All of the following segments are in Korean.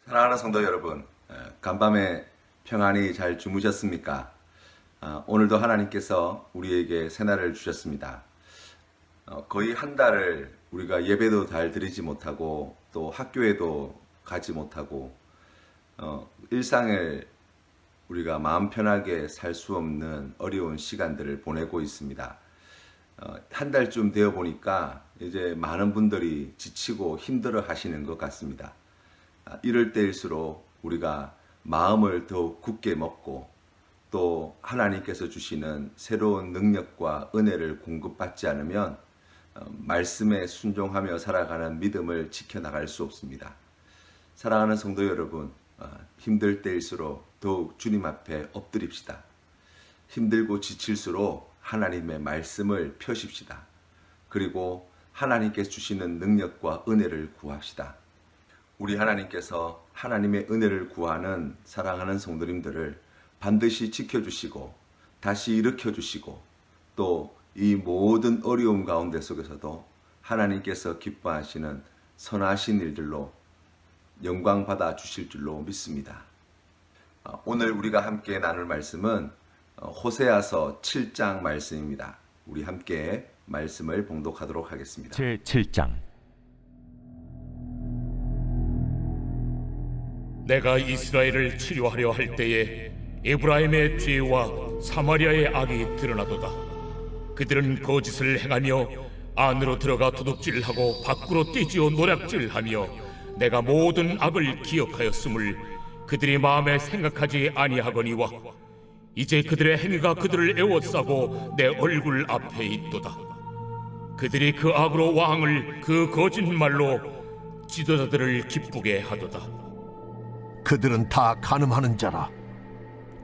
사랑하는 성도 여러분, 간밤에 평안히 잘 주무셨습니까? 오늘도 하나님께서 우리에게 새날을 주셨습니다. 거의 한 달을 우리가 예배도 잘 드리지 못하고 또 학교에도 가지 못하고 일상을 우리가 마음 편하게 살 수 없는 어려운 시간들을 보내고 있습니다. 한 달쯤 되어 보니까 이제 많은 분들이 지치고 힘들어 하시는 것 같습니다. 이럴 때일수록 우리가 마음을 더욱 굳게 먹고 또 하나님께서 주시는 새로운 능력과 은혜를 공급받지 않으면 말씀에 순종하며 살아가는 믿음을 지켜나갈 수 없습니다. 사랑하는 성도 여러분, 힘들 때일수록 더욱 주님 앞에 엎드립시다. 힘들고 지칠수록 하나님의 말씀을 펴십시다. 그리고 하나님께서 주시는 능력과 은혜를 구합시다. 우리 하나님께서 하나님의 은혜를 구하는 사랑하는 성도님들을 반드시 지켜주시고 다시 일으켜주시고 또 이 모든 어려움 가운데 속에서도 하나님께서 기뻐하시는 선하신 일들로 영광 받아 주실 줄로 믿습니다. 오늘 우리가 함께 나눌 말씀은 호세아서 7장 말씀입니다. 우리 함께 말씀을 봉독하도록 하겠습니다. 제7장. 내가 이스라엘을 치료하려 할 때에 에브라임의 죄와 사마리아의 악이 드러나도다. 그들은 거짓을 행하며 안으로 들어가 도둑질하고 밖으로 떼지어 노략질하며 내가 모든 악을 기억하였음을 그들이 마음에 생각하지 아니하거니와 이제 그들의 행위가 그들을 애워싸고 내 얼굴 앞에 있도다. 그들이 그 악으로 왕을 그 거짓말로 지도자들을 기쁘게 하도다. 그들은 다 간음하는 자라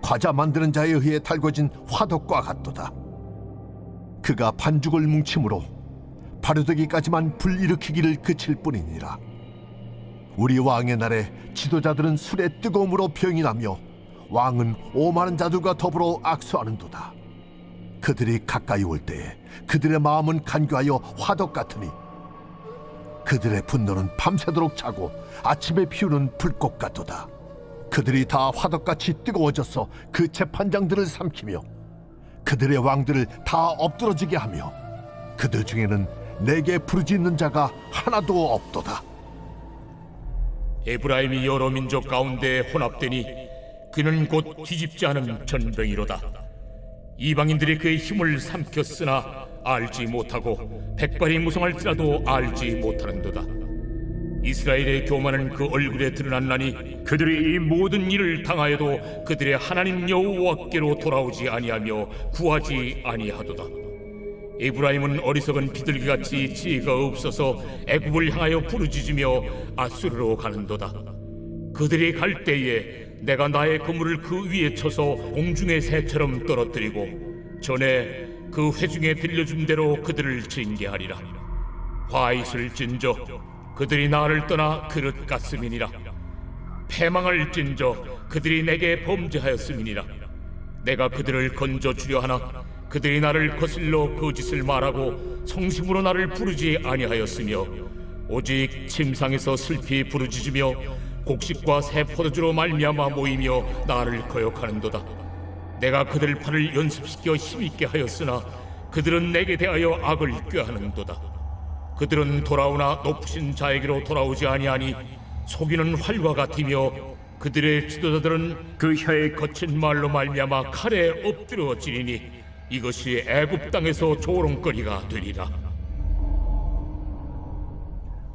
과자 만드는 자에 의해 달궈진 화덕과 같도다. 그가 반죽을 뭉침으로 바르되기까지만 불일으키기를 그칠 뿐이니라. 우리 왕의 날에 지도자들은 술의 뜨거움으로 병이 나며 왕은 오만한 자들과 더불어 악수하는도다. 그들이 가까이 올 때에 그들의 마음은 간교하여 화덕 같으니 그들의 분노는 밤새도록 차고 아침에 피우는 불꽃 같도다. 그들이 다 화덕같이 뜨거워져서 그 재판장들을 삼키며 그들의 왕들을 다 엎드러지게 하며 그들 중에는 내게 부르짖는 자가 하나도 없도다. 에브라임이 여러 민족 가운데 혼합되니 그는 곧 뒤집지 않은 전병이로다. 이방인들이 그의 힘을 삼켰으나 알지 못하고 백발이 무성할지라도 알지 못하는도다. 이스라엘의 교만은 그 얼굴에 드러났나니 그들이 이 모든 일을 당하여도 그들의 하나님 여호와께로 돌아오지 아니하며 구하지 아니하도다. 에브라임은 어리석은 비둘기같이 지혜가 없어서 애굽을 향하여 부르짖으며 아수르로 가는도다. 그들이 갈 때에 내가 나의 그물을 그 위에 쳐서 공중의 새처럼 떨어뜨리고 전에 그 회중에 들려준 대로 그들을 징계하리라. 화 있을 진저 그들이 나를 떠나 그릇 같음이니라. 패망할 진저 그들이 내게 범죄하였음이니라. 내가 그들을 건져주려 하나 그들이 나를 거슬러 거짓을 말하고 성심으로 나를 부르지 아니하였으며 오직 침상에서 슬피 부르짖으며 곡식과 새 포도주로 말미암아 모이며 나를 거역하는도다. 내가 그들 팔을 연습시켜 힘있게 하였으나 그들은 내게 대하여 악을 꾀하는도다. 그들은 돌아오나 높으신 자에게로 돌아오지 아니하니 속이는 활과 같으며 그들의 지도자들은 그 혀의 거친 말로 말미암아 칼에 엎드러지리니 이것이 애굽 땅에서 조롱거리가 되리라.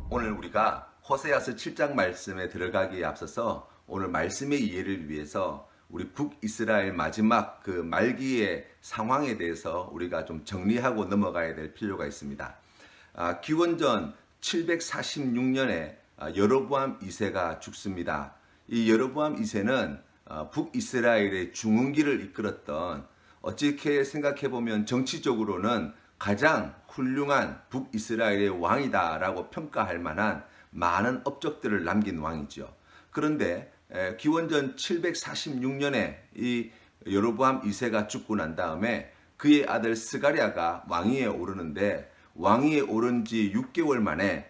오늘 우리가 호세아서 7장 말씀에 들어가기에 앞서서 오늘 말씀의 이해를 위해서 우리 북이스라엘 마지막 그 말기의 상황에 대해서 우리가 좀 정리하고 넘어가야 될 필요가 있습니다. 기원전 746년에 여로보암 2세가 죽습니다. 이 여로보암 2세는 북이스라엘의 중흥기를 이끌었던, 어떻게 생각해보면 정치적으로는 가장 훌륭한 북이스라엘의 왕이다라고 평가할 만한 많은 업적들을 남긴 왕이죠. 그런데 기원전 746년에 이 여로보암 2세가 죽고 난 다음에 그의 아들 스가랴가 왕위에 오르는데, 왕위에 오른 지 6개월 만에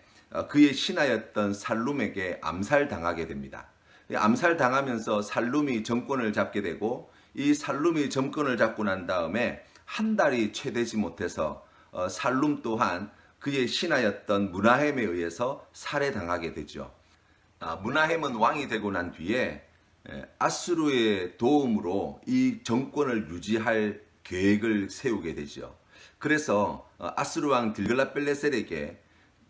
그의 신하였던 살룸에게 암살당하게 됩니다. 암살당하면서 살룸이 정권을 잡게 되고, 이 살룸이 정권을 잡고 난 다음에 한 달이 채 되지 못해서 살룸 또한 그의 신하였던 므나헴에 의해서 살해당하게 되죠. 므나헴은 왕이 되고 난 뒤에 아수르의 도움으로 이 정권을 유지할 계획을 세우게 되죠. 그래서 아수르 왕 들글랏벨레셀에게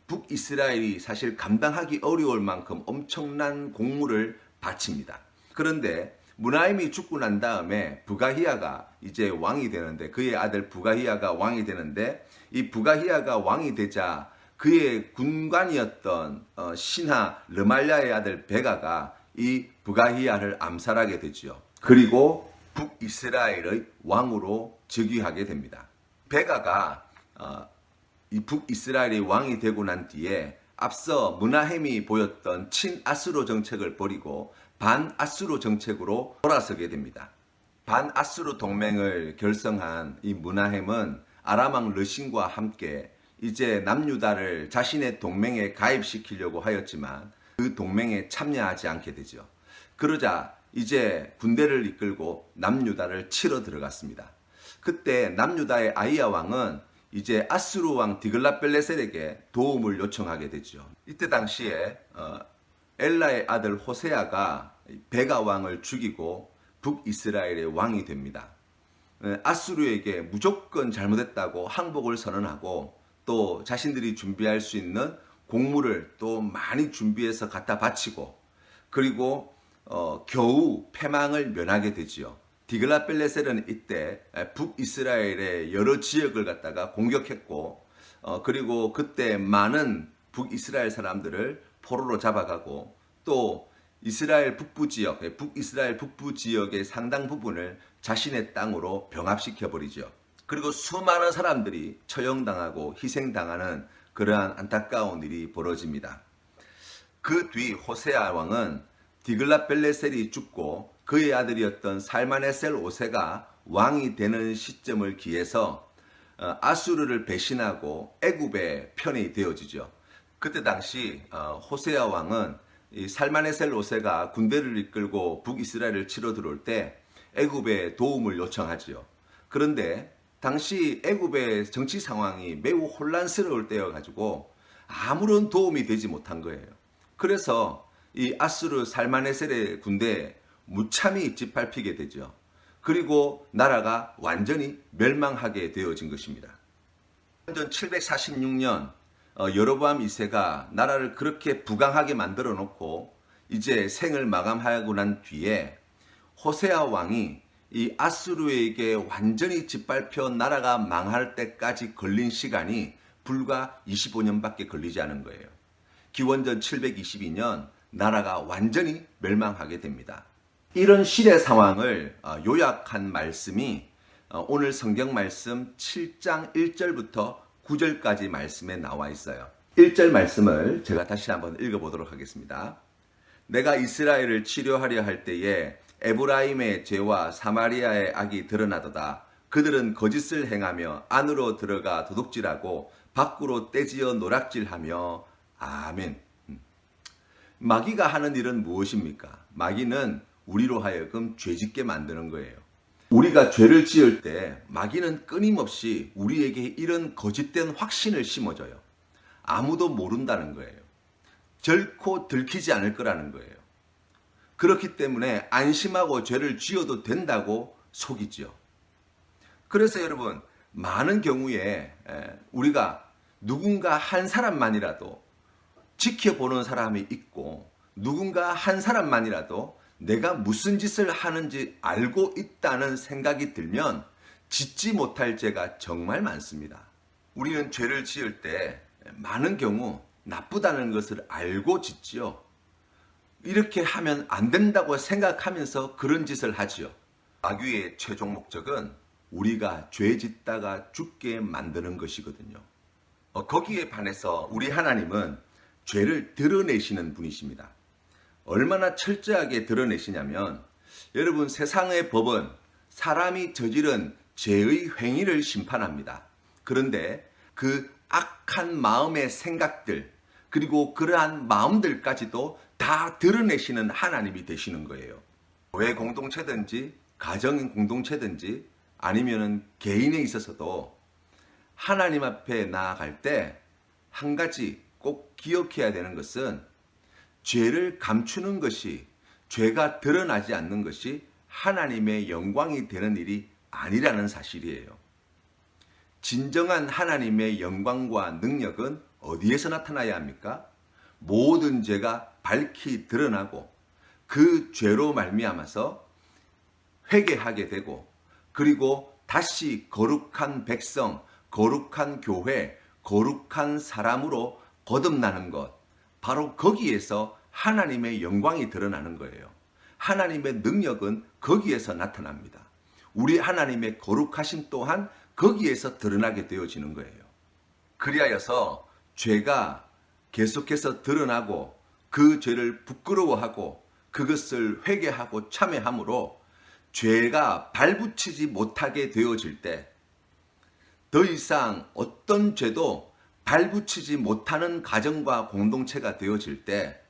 북이스라엘이 사실 감당하기 어려울 만큼 엄청난 공물을 바칩니다. 그런데 므나헴이 죽고 난 다음에 부가히야가 이제 왕이 되는데, 그의 아들 부가히야가 왕이 되는데, 이 부가히야가 왕이 되자 그의 군관이었던 신하 르말랴의 아들 베가가 이 부가히야를 암살하게 되죠. 그리고 북이스라엘의 왕으로 즉위하게 됩니다. 베가가 이 북이스라엘의 왕이 되고 난 뒤에 앞서 므나헴이 보였던 친아수르 정책을 버리고 반아수르 정책으로 돌아서게 됩니다. 반아수르 동맹을 결성한 이 므나헴은 아람왕 르신과 함께 이제 남유다를 자신의 동맹에 가입시키려고 하였지만 그 동맹에 참여하지 않게 되죠. 그러자 이제 군대를 이끌고 남유다를 치러 들어갔습니다. 그때 남유다의 아이야 왕은 이제 아수르 왕 디글랏벨레셀에게 도움을 요청하게 되죠. 이때 당시에 엘라의 아들 호세아가 베가 왕을 죽이고 북이스라엘의 왕이 됩니다. 아수르에게 무조건 잘못했다고 항복을 선언하고 또 자신들이 준비할 수 있는 곡물을 또 많이 준비해서 갖다 바치고, 그리고 겨우 패망을 면하게 되지요. 디글랏벨레셀은 이때 북이스라엘의 여러 지역을 갖다가 공격했고, 그리고 그때 많은 북이스라엘 사람들을 포로로 잡아가고, 또 이스라엘 북부 지역, 북이스라엘 북부 지역의 상당 부분을 자신의 땅으로 병합시켜 버리죠. 그리고 수많은 사람들이 처형당하고 희생당하는 그러한 안타까운 일이 벌어집니다. 그 뒤 호세아 왕은 디글랏벨레셀이 죽고 그의 아들이었던 살마네셀 5세가 왕이 되는 시점을 기해서 아수르를 배신하고 애굽의 편이 되어지죠. 그때 당시 호세아 왕은 이 살마네셀 5세가 군대를 이끌고 북이스라엘을 치러 들어올 때 애굽에 도움을 요청하지요. 그런데 당시 애굽의 정치 상황이 매우 혼란스러울 때여가지고 아무런 도움이 되지 못한 거예요. 그래서 이 아수르 살마네셀의 군대에 무참히 짓밟히게 되죠. 그리고 나라가 완전히 멸망하게 되어진 것입니다. 전 746년 여로보암 2세가 나라를 그렇게 부강하게 만들어 놓고 이제 생을 마감하고 난 뒤에 호세아 왕이 이 아수르에게 완전히 짓밟혀 나라가 망할 때까지 걸린 시간이 불과 25년밖에 걸리지 않은 거예요. 기원전 722년 나라가 완전히 멸망하게 됩니다. 이런 시대 상황을 요약한 말씀이 오늘 성경 말씀 7장 1절부터 9절까지 말씀에 나와 있어요. 1절 말씀을 제가 다시 한번 읽어보도록 하겠습니다. 내가 이스라엘을 치료하려 할 때에 에브라임의 죄와 사마리아의 악이 드러나도다. 그들은 거짓을 행하며 안으로 들어가 도둑질하고 밖으로 떼지어 노략질하며. 아멘. 마귀가 하는 일은 무엇입니까? 마귀는 우리로 하여금 죄짓게 만드는 거예요. 우리가 죄를 지을 때 마귀는 끊임없이 우리에게 이런 거짓된 확신을 심어줘요. 아무도 모른다는 거예요. 결코 들키지 않을 거라는 거예요. 그렇기 때문에 안심하고 죄를 지어도 된다고 속이죠. 그래서 여러분, 많은 경우에 우리가 누군가 한 사람만이라도 지켜보는 사람이 있고, 누군가 한 사람만이라도 내가 무슨 짓을 하는지 알고 있다는 생각이 들면 짓지 못할 죄가 정말 많습니다. 우리는 죄를 지을 때 많은 경우 나쁘다는 것을 알고 짓지요. 이렇게 하면 안 된다고 생각하면서 그런 짓을 하지요. 마귀의 최종 목적은 우리가 죄 짓다가 죽게 만드는 것이거든요. 거기에 반해서 우리 하나님은 죄를 드러내시는 분이십니다. 얼마나 철저하게 드러내시냐면, 여러분, 세상의 법은 사람이 저지른 죄의 행위를 심판합니다. 그런데 그 악한 마음의 생각들, 그리고 그러한 마음들까지도 다 드러내시는 하나님이 되시는 거예요. 교회 공동체든지 가정 공동체든지 아니면은 개인에 있어서도 하나님 앞에 나아갈 때 한 가지 꼭 기억해야 되는 것은 죄를 감추는 것이, 죄가 드러나지 않는 것이 하나님의 영광이 되는 일이 아니라는 사실이에요. 진정한 하나님의 영광과 능력은 어디에서 나타나야 합니까? 모든 죄가 밝히 드러나고 그 죄로 말미암아서 회개하게 되고, 그리고 다시 거룩한 백성, 거룩한 교회, 거룩한 사람으로 거듭나는 것, 바로 거기에서 하나님의 영광이 드러나는 거예요. 하나님의 능력은 거기에서 나타납니다. 우리 하나님의 거룩하심 또한 거기에서 드러나게 되어지는 거예요. 그리하여서 죄가 계속해서 드러나고 그 죄를 부끄러워하고 그것을 회개하고 참회함으로 죄가 발붙이지 못하게 되어질 때, 더 이상 어떤 죄도 발붙이지 못하는 가정과 공동체가 되어질 때,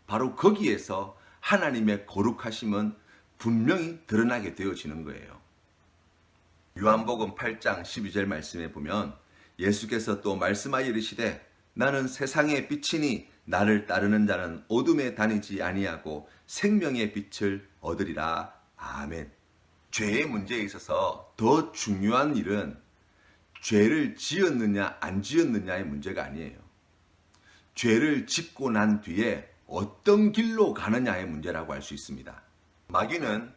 바로 거기에서 하나님의 거룩하심은 분명히 드러나게 되어지는 거예요. 요한복음 8장 12절 말씀에 보면 예수께서 또 말씀하여 이르시되 나는 세상의 빛이니 나를 따르는 자는 어둠에 다니지 아니하고 생명의 빛을 얻으리라. 아멘. 죄의 문제에 있어서 더 중요한 일은 죄를 지었느냐 안 지었느냐의 문제가 아니에요. 죄를 짓고 난 뒤에 어떤 길로 가느냐의 문제라고 할 수 있습니다. 마귀는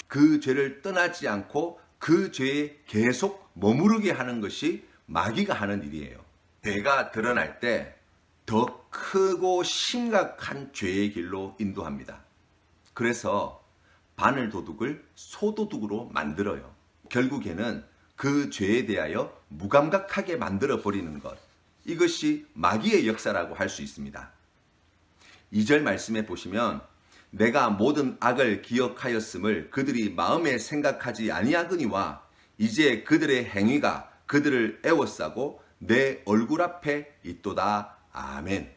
그 죄를 떠나지 않고 그 죄에 계속 머무르게 하는 것이 마귀가 하는 일이에요. 죄가 드러날 때 더 크고 심각한 죄의 길로 인도합니다. 그래서 바늘 도둑을 소도둑으로 만들어요. 결국에는 그 죄에 대하여 무감각하게 만들어 버리는 것, 이것이 마귀의 역사라고 할 수 있습니다. 2절 말씀에 보시면 내가 모든 악을 기억하였음을 그들이 마음에 생각하지 아니하거니와 이제 그들의 행위가 그들을 애워싸고 내 얼굴 앞에 있도다. 아멘.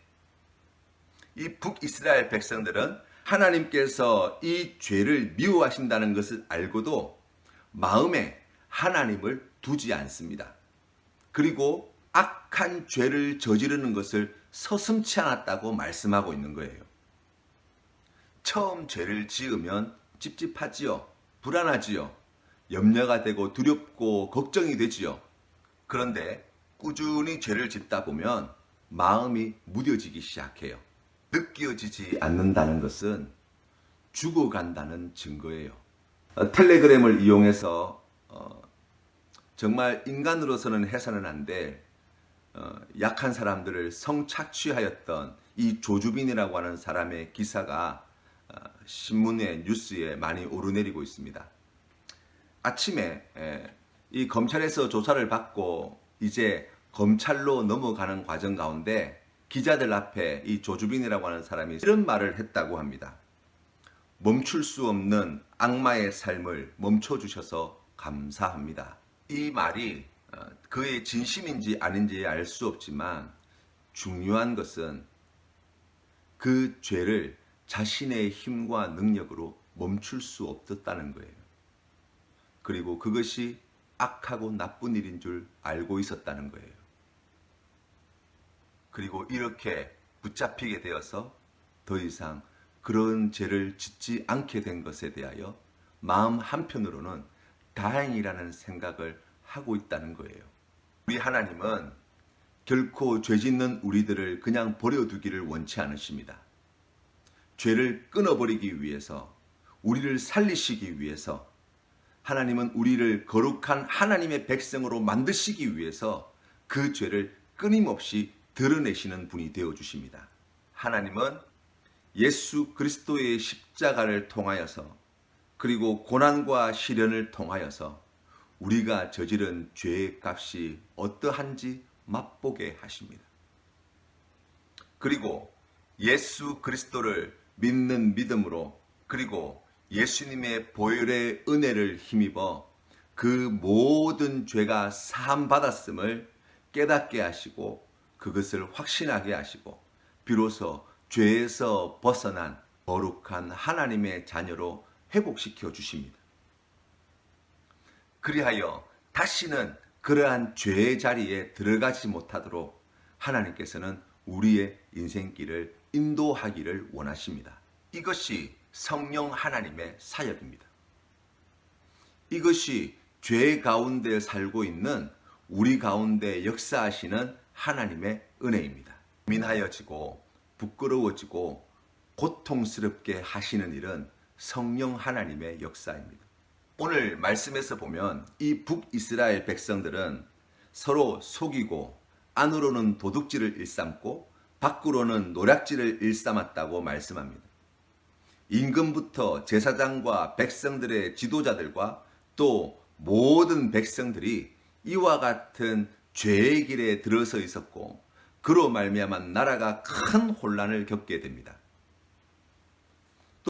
이 북이스라엘 백성들은 하나님께서 이 죄를 미워하신다는 것을 알고도 마음에 하나님을 두지 않습니다. 그리고 악한 죄를 저지르는 것을 서슴지 않았다고 말씀하고 있는 거예요. 처음 죄를 지으면 찝찝하지요. 불안하지요. 염려가 되고 두렵고 걱정이 되지요. 그런데 꾸준히 죄를 짓다 보면 마음이 무뎌지기 시작해요. 느껴지지 않는다는 것은 죽어간다는 증거예요. 텔레그램을 이용해서 정말 인간으로서는 해서는 안 될 약한 사람들을 성착취하였던 이 조주빈이라고 하는 사람의 기사가 신문에 뉴스에 많이 오르내리고 있습니다. 아침에 이 검찰에서 조사를 받고 이제 검찰로 넘어가는 과정 가운데 기자들 앞에 이 조주빈이라고 하는 사람이 이런 말을 했다고 합니다. 멈출 수 없는 악마의 삶을 멈춰주셔서 감사합니다. 이 말이 그의 진심인지 아닌지 알 수 없지만 중요한 것은 그 죄를 자신의 힘과 능력으로 멈출 수 없었다는 거예요. 그리고 그것이 악하고 나쁜 일인 줄 알고 있었다는 거예요. 그리고 이렇게 붙잡히게 되어서 더 이상 그런 죄를 짓지 않게 된 것에 대하여 마음 한편으로는 다행이라는 생각을 하고 있다는 거예요. 우리 하나님은 결코 죄 짓는 우리들을 그냥 버려두기를 원치 않으십니다. 죄를 끊어버리기 위해서, 우리를 살리시기 위해서, 하나님은 우리를 거룩한 하나님의 백성으로 만드시기 위해서 그 죄를 끊임없이 드러내시는 분이 되어주십니다. 하나님은 예수 그리스도의 십자가를 통하여서, 그리고 고난과 시련을 통하여서 우리가 저지른 죄의 값이 어떠한지 맛보게 하십니다. 그리고 예수 그리스도를 믿는 믿음으로, 그리고 예수님의 보혈의 은혜를 힘입어 그 모든 죄가 사함 받았음을 깨닫게 하시고 그것을 확신하게 하시고 비로소 죄에서 벗어난 거룩한 하나님의 자녀로 회복시켜 주십니다. 그리하여 다시는 그러한 죄의 자리에 들어가지 못하도록 하나님께서는 우리의 인생길을 인도하기를 원하십니다. 이것이 성령 하나님의 사역입니다. 이것이 죄 가운데 살고 있는 우리 가운데 역사하시는 하나님의 은혜입니다. 민하여지고 부끄러워지고 고통스럽게 하시는 일은 성령 하나님의 역사입니다. 오늘 말씀에서 보면 이 북이스라엘 백성들은 서로 속이고 안으로는 도둑질을 일삼고 밖으로는 노략질을 일삼았다고 말씀합니다. 임금부터 제사장과 백성들의 지도자들과 또 모든 백성들이 이와 같은 죄의 길에 들어서 있었고 그로 말미암아 나라가 큰 혼란을 겪게 됩니다.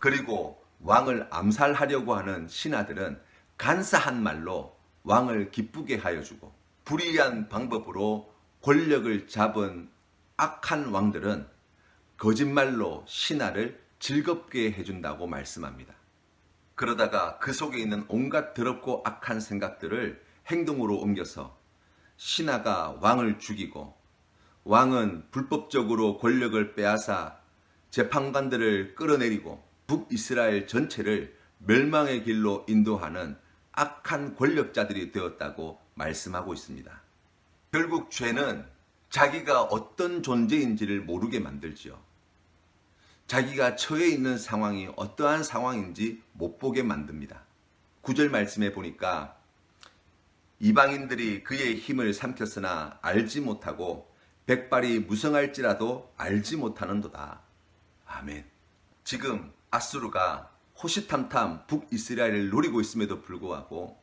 그리고 왕을 암살하려고 하는 신하들은 간사한 말로 왕을 기쁘게 하여 주고 불의한 방법으로 권력을 잡은 악한 왕들은 거짓말로 신하를 즐겁게 해준다고 말씀합니다. 그러다가 그 속에 있는 온갖 더럽고 악한 생각들을 행동으로 옮겨서 신하가 왕을 죽이고 왕은 불법적으로 권력을 빼앗아 재판관들을 끌어내리고 북이스라엘 전체를 멸망의 길로 인도하는 악한 권력자들이 되었다고 말씀하고 있습니다. 결국 죄는 자기가 어떤 존재인지를 모르게 만들지요. 자기가 처해 있는 상황이 어떠한 상황인지 못 보게 만듭니다. 9절 말씀에 보니까 이방인들이 그의 힘을 삼켰으나 알지 못하고 백발이 무성할지라도 알지 못하는도다. 아멘. 지금 아수르가 호시탐탐 북이스라엘을 노리고 있음에도 불구하고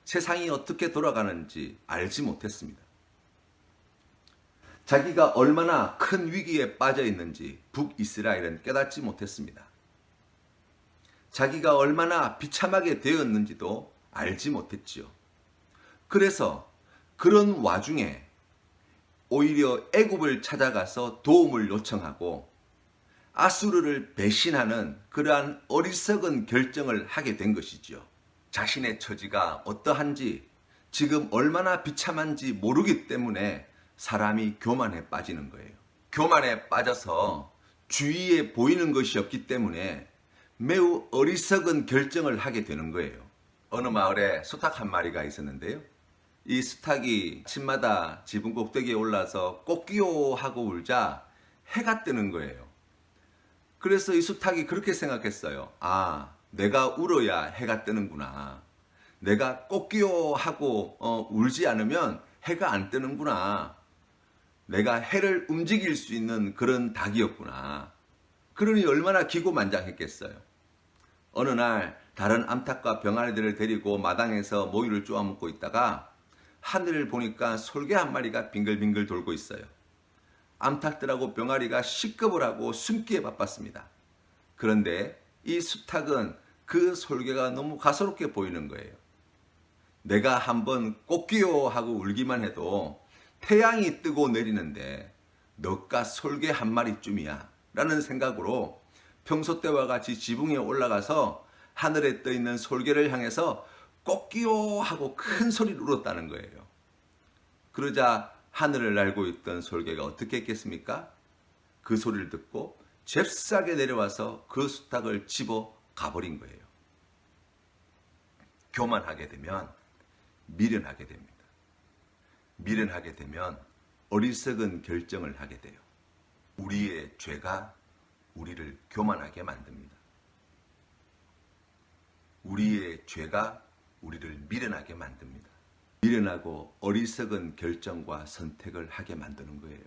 세상이 어떻게 돌아가는지 알지 못했습니다. 자기가 얼마나 큰 위기에 빠져 있는지 북이스라엘은 깨닫지 못했습니다. 자기가 얼마나 비참하게 되었는지도 알지 못했지요. 그래서 그런 와중에 오히려 애굽을 찾아가서 도움을 요청하고 아수르를 배신하는 그러한 어리석은 결정을 하게 된 것이지요. 자신의 처지가 어떠한지 지금 얼마나 비참한지 모르기 때문에 사람이 교만에 빠지는 거예요. 교만에 빠져서 주위에 보이는 것이 없기 때문에 매우 어리석은 결정을 하게 되는 거예요. 어느 마을에 수탉 한 마리가 있었는데요. 이 수탉이 아침마다 지붕 꼭대기에 올라서 꼬끼요 하고 울자 해가 뜨는 거예요. 그래서 이 수탉이 그렇게 생각했어요. 아, 내가 울어야 해가 뜨는구나. 내가 꼬끼요 하고 울지 않으면 해가 안 뜨는구나. 내가 해를 움직일 수 있는 그런 닭이었구나. 그러니 얼마나 기고만장했겠어요. 어느 날 다른 암탉과 병아리들을 데리고 마당에서 모유를 쪼아먹고 있다가 하늘을 보니까 솔개 한 마리가 빙글빙글 돌고 있어요. 암탉들하고 병아리가 시급을 하고 숨기에 바빴습니다. 그런데 이 수탉은 그 솔개가 너무 가소롭게 보이는 거예요. 내가 한번 꼬끼요 하고 울기만 해도 태양이 뜨고 내리는데 너가 솔개 한 마리쯤이야 라는 생각으로 평소 때와 같이 지붕에 올라가서 하늘에 떠있는 솔개를 향해서 꼬끼요 하고 큰 소리를 울었다는 거예요. 그러자 하늘을 날고 있던 솔개가 어떻게 했겠습니까? 그 소리를 듣고 잽싸게 내려와서 그 수탉을 집어 가버린 거예요. 교만하게 되면 미련하게 됩니다. 미련하게 되면 어리석은 결정을 하게 돼요. 우리의 죄가 우리를 교만하게 만듭니다. 우리의 죄가 우리를 미련하게 만듭니다. 미련하고 어리석은 결정과 선택을 하게 만드는 거예요.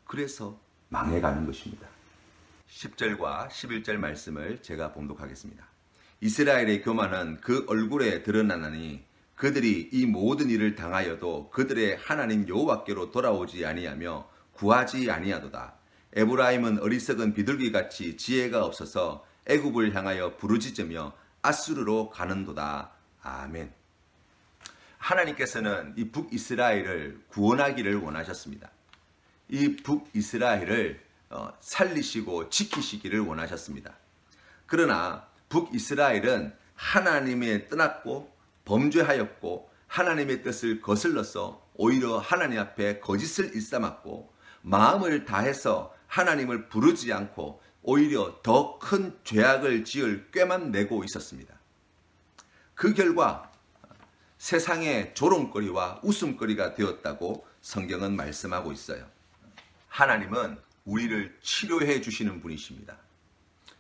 그래서 망해가는 것입니다. 10절과 11절 말씀을 제가 봉독하겠습니다. 이스라엘의 교만은 그 얼굴에 드러나나니 그들이 이 모든 일을 당하여도 그들의 하나님 여호와께로 돌아오지 아니하며 구하지 아니하도다. 에브라임은 어리석은 비둘기같이 지혜가 없어서 애굽을 향하여 부르짖으며 아수르로 가는도다. 아멘. 하나님께서는 이 북이스라엘을 구원하기를 원하셨습니다. 이 북이스라엘을 살리시고 지키시기를 원하셨습니다. 그러나 북이스라엘은 하나님의 떠났고 범죄하였고 하나님의 뜻을 거슬러서 오히려 하나님 앞에 거짓을 일삼았고 마음을 다해서 하나님을 부르지 않고 오히려 더 큰 죄악을 지을 꾀만 내고 있었습니다. 그 결과 세상의 조롱거리와 웃음거리가 되었다고 성경은 말씀하고 있어요. 하나님은 우리를 치료해 주시는 분이십니다.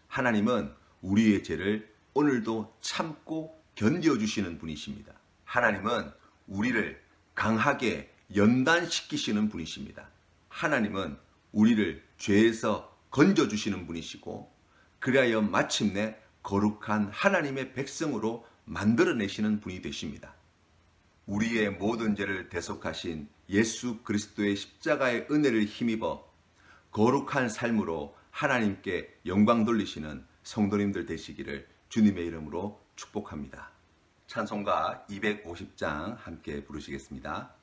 하나님은 우리의 죄를 오늘도 참고 견뎌주시는 분이십니다. 하나님은 우리를 강하게 연단시키시는 분이십니다. 하나님은 우리를 죄에서 건져주시는 분이시고 그리하여 마침내 거룩한 하나님의 백성으로 만들어내시는 분이 되십니다. 우리의 모든 죄를 대속하신 예수 그리스도의 십자가의 은혜를 힘입어 거룩한 삶으로 하나님께 영광 돌리시는 성도님들 되시기를 주님의 이름으로 축복합니다. 찬송가 250장 함께 부르시겠습니다.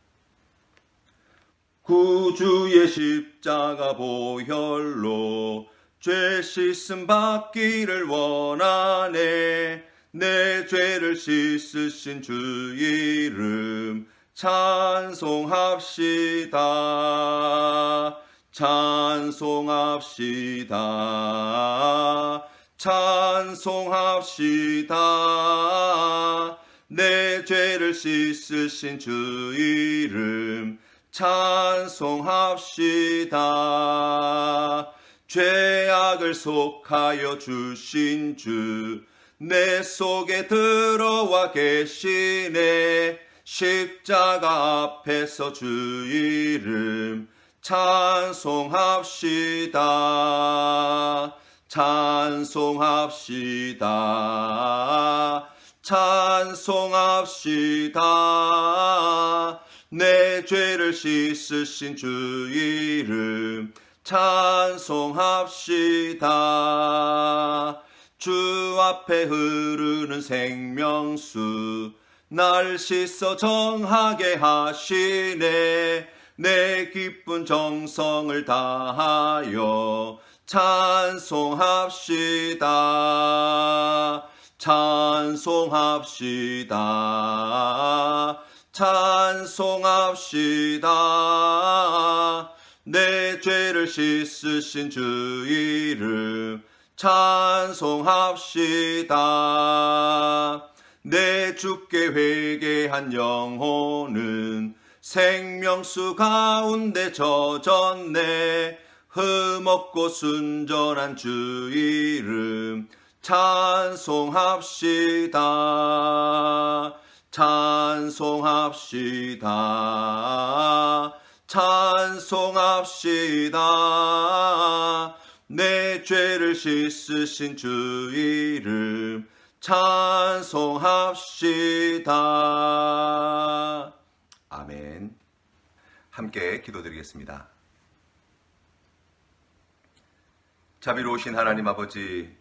구주의 십자가 보혈로 죄 씻음 받기를 원하네. 내 죄를 씻으신 주 이름 찬송합시다. 찬송합시다. 찬송합시다. 내 죄를 씻으신 주 이름 찬송합시다. 죄악을 속하여 주신 주 내 속에 들어와 계시네. 십자가 앞에서 주 이름 찬송합시다. 찬송합시다. 찬송합시다. 내 죄를 씻으신 주 이름 찬송합시다. 주 앞에 흐르는 생명수 날 씻어 정하게 하시네. 내 기쁜 정성을 다하여 찬송합시다. 찬송합시다. 찬송합시다. 내 죄를 씻으신 주 이름 찬송합시다. 내 주께 회개한 영혼은 생명수 가운데 젖었네. 흠없고 순전한 주 이름 찬송합시다. 찬송합시다. 찬송합시다. 내 죄를 씻으신 주 이름 찬송합시다. 아멘. 함께 기도드리겠습니다. 자비로우신 하나님 아버지,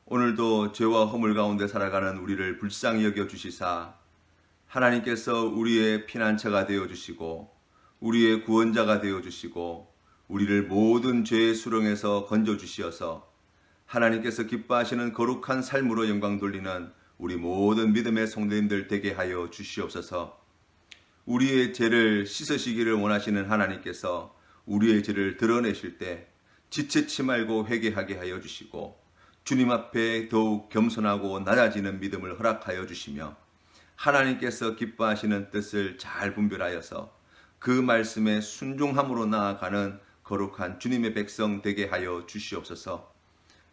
오늘도 죄와 허물 가운데 살아가는 우리를 불쌍히 여겨 주시사 하나님께서 우리의 피난처가 되어 주시고 우리의 구원자가 되어 주시고 우리를 모든 죄의 수렁에서 건져 주시어서 하나님께서 기뻐하시는 거룩한 삶으로 영광 돌리는 우리 모든 믿음의 성도님들 되게 하여 주시옵소서. 우리의 죄를 씻으시기를 원하시는 하나님께서 우리의 죄를 드러내실 때 지체치 말고 회개하게 하여 주시고 주님 앞에 더욱 겸손하고 낮아지는 믿음을 허락하여 주시며 하나님께서 기뻐하시는 뜻을 잘 분별하여서 그 말씀에 순종함으로 나아가는 거룩한 주님의 백성 되게 하여 주시옵소서.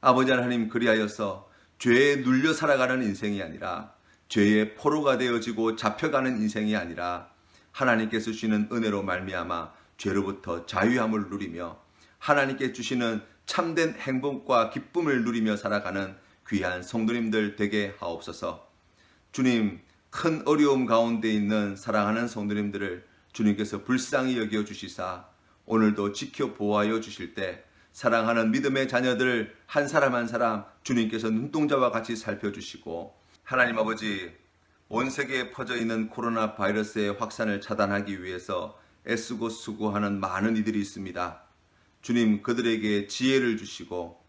아버지 하나님, 그리하여서 죄에 눌려 살아가는 인생이 아니라 죄의 포로가 되어지고 잡혀가는 인생이 아니라 하나님께서 주시는 은혜로 말미암아 죄로부터 자유함을 누리며 하나님께 주시는 참된 행복과 기쁨을 누리며 살아가는 귀한 성도님들 되게 하옵소서. 주님, 큰 어려움 가운데 있는 사랑하는 성도님들을 주님께서 불쌍히 여겨 주시사 오늘도 지켜 보호하여 주실 때 사랑하는 믿음의 자녀들 한 사람 한 사람 주님께서 눈동자와 같이 살펴주시고 하나님 아버지, 온 세계에 퍼져 있는 코로나 바이러스의 확산을 차단하기 위해서 애쓰고 수고하는 많은 이들이 있습니다. 주님 그들에게 지혜를 주시고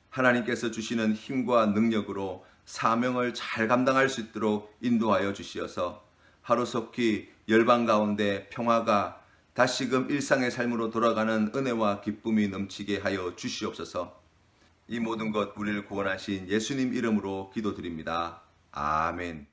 하나님께서 주시는 힘과 능력으로 사명을 잘 감당할 수 있도록 인도하여 주시어서 하루속히 열방 가운데 평화가 다시금 일상의 삶으로 돌아가는 은혜와 기쁨이 넘치게 하여 주시옵소서. 이 모든 것 우리를 구원하신 예수님 이름으로 기도드립니다. 아멘.